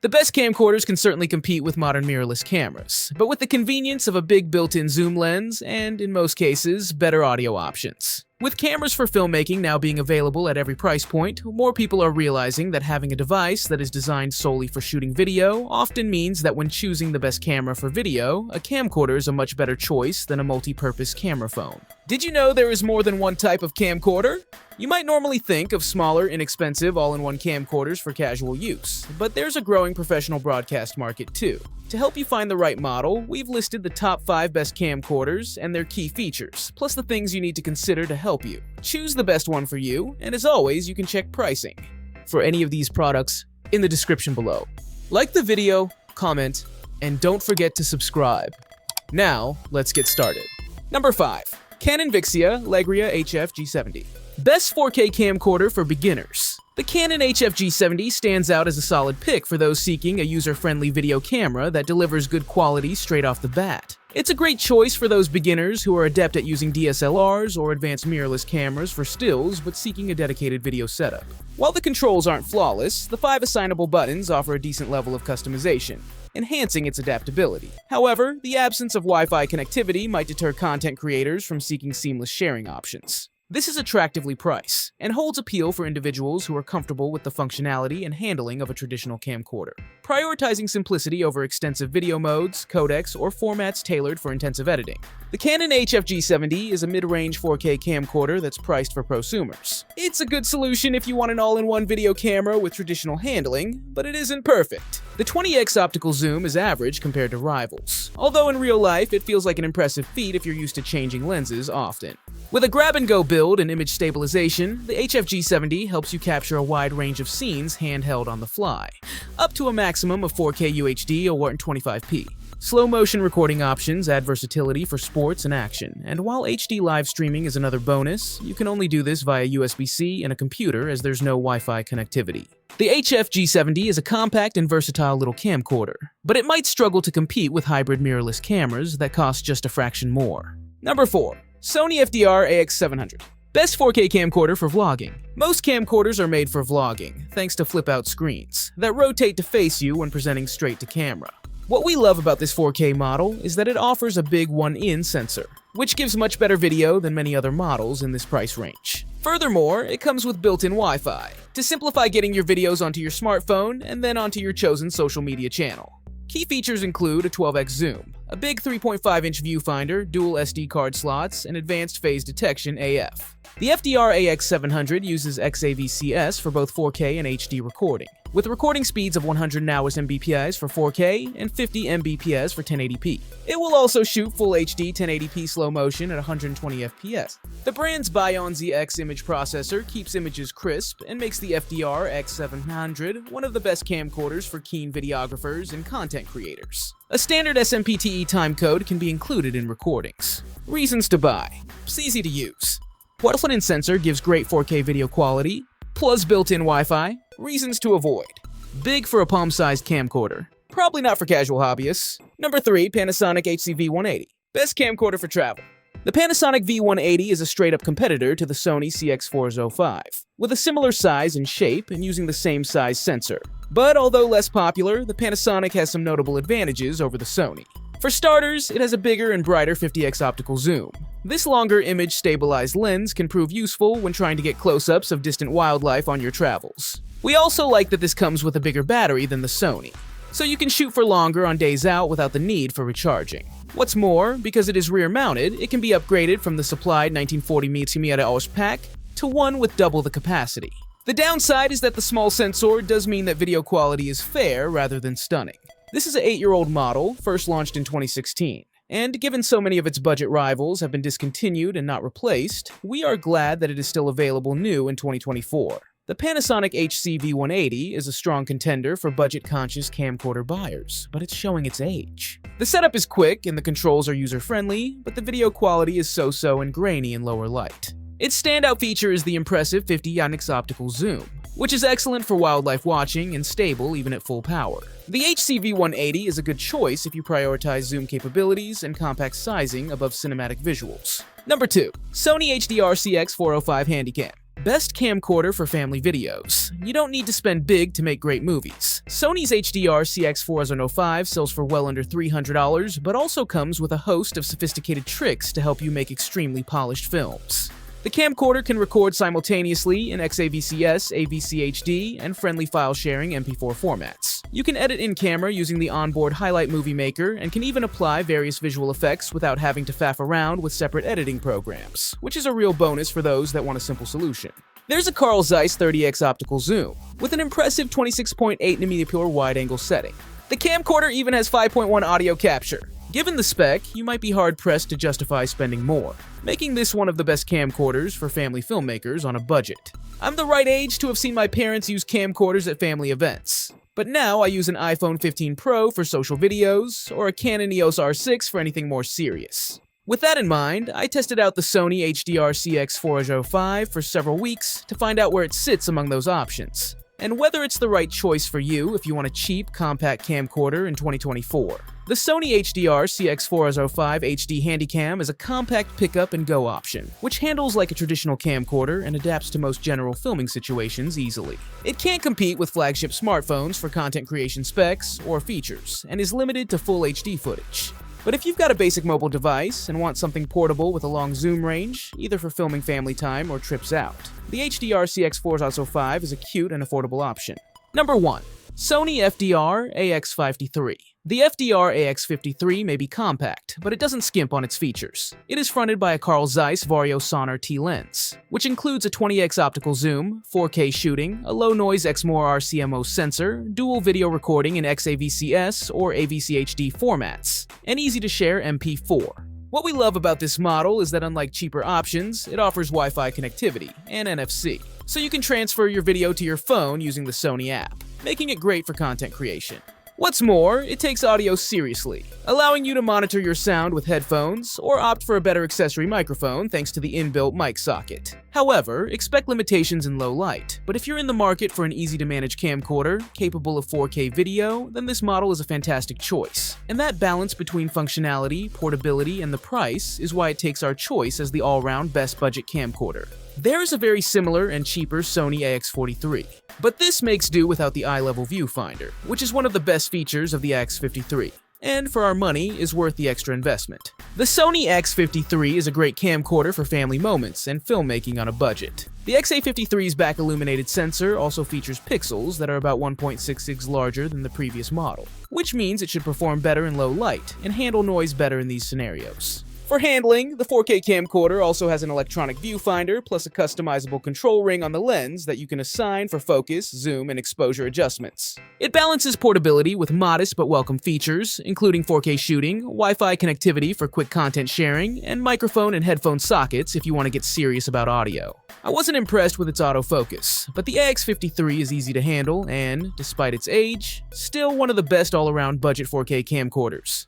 The best camcorders can certainly compete with modern mirrorless cameras, but with the convenience of a big built-in zoom lens and, in most cases, better audio options. With cameras for filmmaking now being available at every price point, more people are realizing that having a device that is designed solely for shooting video often means that when choosing the best camera for video, a camcorder is a much better choice than a multi-purpose camera phone. Did you know there is more than one type of camcorder? You might normally think of smaller, inexpensive, all-in-one camcorders for casual use, but there's a growing professional broadcast market too. To help you find the right model, we've listed the top 5 best camcorders and their key features, plus the things you need to consider to help you. Choose the best one for you, and as always, you can check pricing for any of these products in the description below. Like the video, comment, and don't forget to subscribe. Now, let's get started. Number 5. Canon Vixia Legria HF G70. Best 4K camcorder for beginners. The Canon HF G70 stands out as a solid pick for those seeking a user-friendly video camera that delivers good quality straight off the bat. It's a great choice for those beginners who are adept at using DSLRs or advanced mirrorless cameras for stills but seeking a dedicated video setup. While the controls aren't flawless, the 5 assignable buttons offer a decent level of customization, enhancing its adaptability. However, the absence of Wi-Fi connectivity might deter content creators from seeking seamless sharing options. This is attractively priced, and holds appeal for individuals who are comfortable with the functionality and handling of a traditional camcorder, prioritizing simplicity over extensive video modes, codecs, or formats tailored for intensive editing. The Canon HF G70 is a mid-range 4K camcorder that's priced for prosumers. It's a good solution if you want an all-in-one video camera with traditional handling, but it isn't perfect. The 20x optical zoom is average compared to rivals, although in real life it feels like an impressive feat if you're used to changing lenses often. With a grab-and-go build and image stabilization, the HF G70 helps you capture a wide range of scenes handheld on the fly, up to a maximum of 4K UHD or 125p. Slow-motion recording options add versatility for sports and action, and while HD live streaming is another bonus, you can only do this via USB-C and a computer as there's no Wi-Fi connectivity. The HF G70 is a compact and versatile little camcorder, but it might struggle to compete with hybrid mirrorless cameras that cost just a fraction more. Number 4. Sony FDR AX700. Best 4K camcorder for vlogging. Most camcorders are made for vlogging, thanks to flip-out screens that rotate to face you when presenting straight to camera. What we love about this 4K model is that it offers a big 1-in sensor, which gives much better video than many other models in this price range. Furthermore, it comes with built-in Wi-Fi to simplify getting your videos onto your smartphone and then onto your chosen social media channel. Key features include a 12x zoom, a big 3.5-inch viewfinder, dual SD card slots, and advanced phase detection AF. The FDR AX700 uses XAVCS for both 4K and HD recording, with recording speeds of 100 Mbps for 4K and 50 Mbps for 1080p. It will also shoot full HD 1080p slow motion at 120 FPS. The brand's Bion ZX image processor keeps images crisp and makes the FDR X700 one of the best camcorders for keen videographers and content creators. A standard SMPTE timecode can be included in recordings. Reasons to buy. It's easy to use. 12-in sensor gives great 4K video quality, plus built-in Wi-Fi. Reasons to avoid. Big for a palm-sized camcorder. Probably not for casual hobbyists. Number 3. Panasonic HC-V180. Best camcorder for travel. The Panasonic V180 is a straight-up competitor to the Sony CX-405, with a similar size and shape and using the same size sensor. But although less popular, the Panasonic has some notable advantages over the Sony. For starters, it has a bigger and brighter 50x optical zoom. This longer image-stabilized lens can prove useful when trying to get close-ups of distant wildlife on your travels. We also like that this comes with a bigger battery than the Sony, so you can shoot for longer on days out without the need for recharging. What's more, because it is rear-mounted, it can be upgraded from the supplied 1940mm pack to one with double the capacity. The downside is that the small sensor does mean that video quality is fair rather than stunning. This is an 8-year-old model, first launched in 2016, and given so many of its budget rivals have been discontinued and not replaced, we are glad that it is still available new in 2024. The Panasonic HC-V180 is a strong contender for budget-conscious camcorder buyers, but it's showing its age. The setup is quick and the controls are user-friendly, but the video quality is so-so and grainy in lower light. Its standout feature is the impressive 50x optical zoom, which is excellent for wildlife watching and stable even at full power. The HC-V180 is a good choice if you prioritize zoom capabilities and compact sizing above cinematic visuals. Number 2. Sony HDR-CX405 Handycam. Best camcorder for family videos. You don't need to spend big to make great movies. Sony's HDR CX4005 sells for well under $300, but also comes with a host of sophisticated tricks to help you make extremely polished films. The camcorder can record simultaneously in XAVCS, AVCHD, and friendly file sharing MP4 formats. You can edit in camera using the onboard Highlight Movie Maker and can even apply various visual effects without having to faff around with separate editing programs, which is a real bonus for those that want a simple solution. There's a Carl Zeiss 30x optical zoom, with an impressive 26.8mm wide-angle setting. The camcorder even has 5.1 audio capture. Given the spec, you might be hard-pressed to justify spending more, making this one of the best camcorders for family filmmakers on a budget. I'm the right age to have seen my parents use camcorders at family events, but now I use an iPhone 15 Pro for social videos, or a Canon EOS R6 for anything more serious. With that in mind, I tested out the Sony HDR CX4005 for several weeks to find out where it sits among those options, and whether it's the right choice for you if you want a cheap, compact camcorder in 2024. The Sony HDR CX4005 HD Handycam is a compact pick-up-and-go option, which handles like a traditional camcorder and adapts to most general filming situations easily. It can't compete with flagship smartphones for content creation specs or features, and is limited to full HD footage. But if you've got a basic mobile device and want something portable with a long zoom range, either for filming family time or trips out, the HDR CX4005 is a cute and affordable option. Number 1. Sony FDR AX53. The FDR AX53 may be compact, but it doesn't skimp on its features. It is fronted by a Carl Zeiss Vario Sonar T lens, which includes a 20x optical zoom, 4K shooting, a low-noise Exmor RCMO sensor, dual video recording in XAVCS or AVCHD formats, and easy-to-share MP4. What we love about this model is that unlike cheaper options, it offers Wi-Fi connectivity and NFC, so you can transfer your video to your phone using the Sony app, making it great for content creation. What's more, it takes audio seriously, allowing you to monitor your sound with headphones or opt for a better accessory microphone thanks to the inbuilt mic socket. However, expect limitations in low light, but if you're in the market for an easy-to-manage camcorder capable of 4K video, then this model is a fantastic choice. And that balance between functionality, portability, and the price is why it takes our choice as the all-round best budget camcorder. There is a very similar and cheaper Sony AX43, but this makes do without the eye-level viewfinder, which is one of the best features of the AX53, and for our money is worth the extra investment. The Sony AX53 is a great camcorder for family moments and filmmaking on a budget. The XA53's back-illuminated sensor also features pixels that are about 1.66 larger than the previous model, which means it should perform better in low light and handle noise better in these scenarios. For handling, the 4K camcorder also has an electronic viewfinder plus a customizable control ring on the lens that you can assign for focus, zoom, and exposure adjustments. It balances portability with modest but welcome features, including 4K shooting, Wi-Fi connectivity for quick content sharing, and microphone and headphone sockets if you want to get serious about audio. I wasn't impressed with its autofocus, but the AX53 is easy to handle and, despite its age, still one of the best all-around budget 4K camcorders.